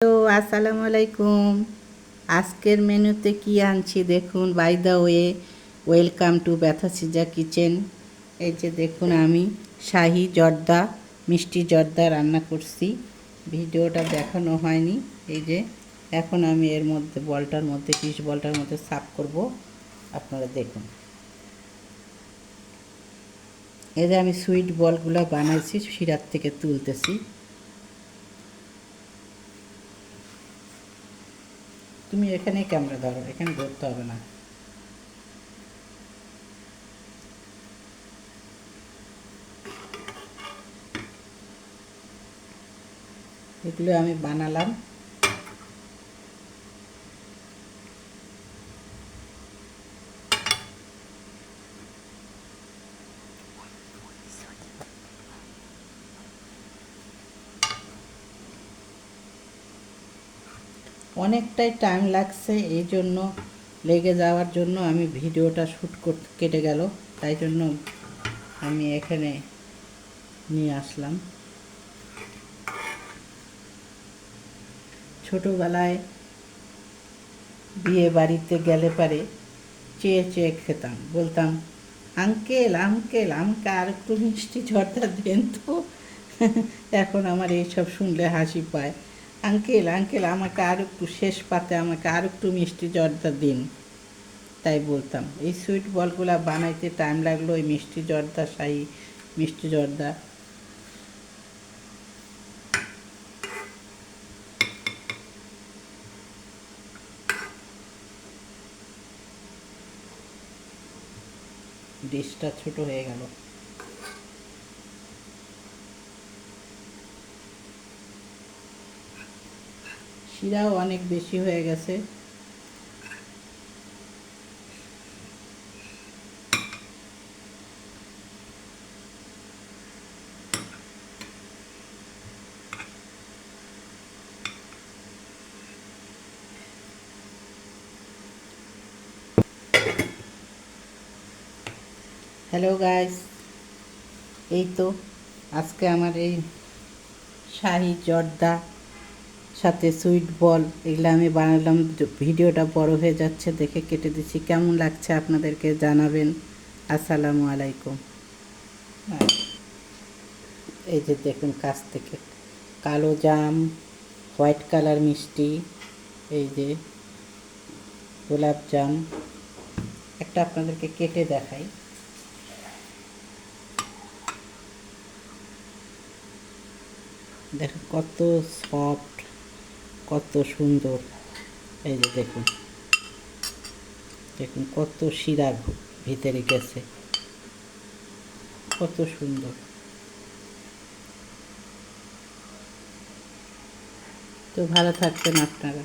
Hello, আসসালামু আলাইকুম। আজকের মেনুতে কি আনছি দেখুন। বাই দ্য ওয়েলকাম টু ব্যথা কিচেন। এই যে দেখুন, আমি শাহি জর্দা, মিষ্টি জর্দা রান্না করছি। ভিডিওটা দেখানো হয়নি। এই যে এখন আমি এর মধ্যে বলটার মধ্যে বলটার মধ্যে সার্ভ করব। আপনারা দেখুন, এই যে আমি সুইট বলগুলো বানাইছি, শিরার থেকে তুলতেছি। তুমি এখানে ক্যামেরা ধরো, এখানে ধরতে হবে না। এগুলো আমি বানালাম। অনেকটাই টাইম লাগছে, এই জন্য লেগে যাওয়ার জন্য আমি ভিডিওটা শ্যুট করতে কেটে গেল, তাই জন্য আমি এখানে নিয়ে আসলাম। ছোটোবেলায় বিয়ে বাড়িতে গেলে পারে চেয়ে চেয়ে খেতাম, বলতাম আঙ্কেল আঙ্কেল আমাকে আর একটু মিষ্টি জর্দা দেন তো। এখন আমার এইসব শুনলে হাসি পায়। আঙ্কেল আঙ্কেল আমাকে আর একটু, শেষ পাতে আমাকে আর একটু মিষ্টি জর্দা দিন। তাই বলতাম। এই সুইট বলগুলো বানাইতে টাইম লাগলো, ওই মিষ্টি জর্দা, শাহি মিষ্টি জর্দা। ডিশটা ছোট হয়ে গেল। শিরাও অনেক বেশি হয়ে গেছে। হ্যালো গাইস, এই তো আজকে আমার এই শাহি জর্দা সাথে সুইট বল এগুলো আমি বানালাম। ভিডিওটা বড় হয়ে যাচ্ছে দেখে কেটে দিচ্ছি। কেমন লাগছে আপনাদেরকে জানাবেন। আসসালামু আলাইকুম। এই যে দেখুন, কাছ থেকে কালো জাম, হোয়াইট কালার মিষ্টি, এই যে গোলাপ জাম। একটা আপনাদেরকে কেটে দেখাই। দেখুন কত সফট, কত সুন্দর। এই যে দেখুন, দেখুন কত শিরা ভিতরে গেছে, কত সুন্দর। তো ভালো থাকবেন আপনারা।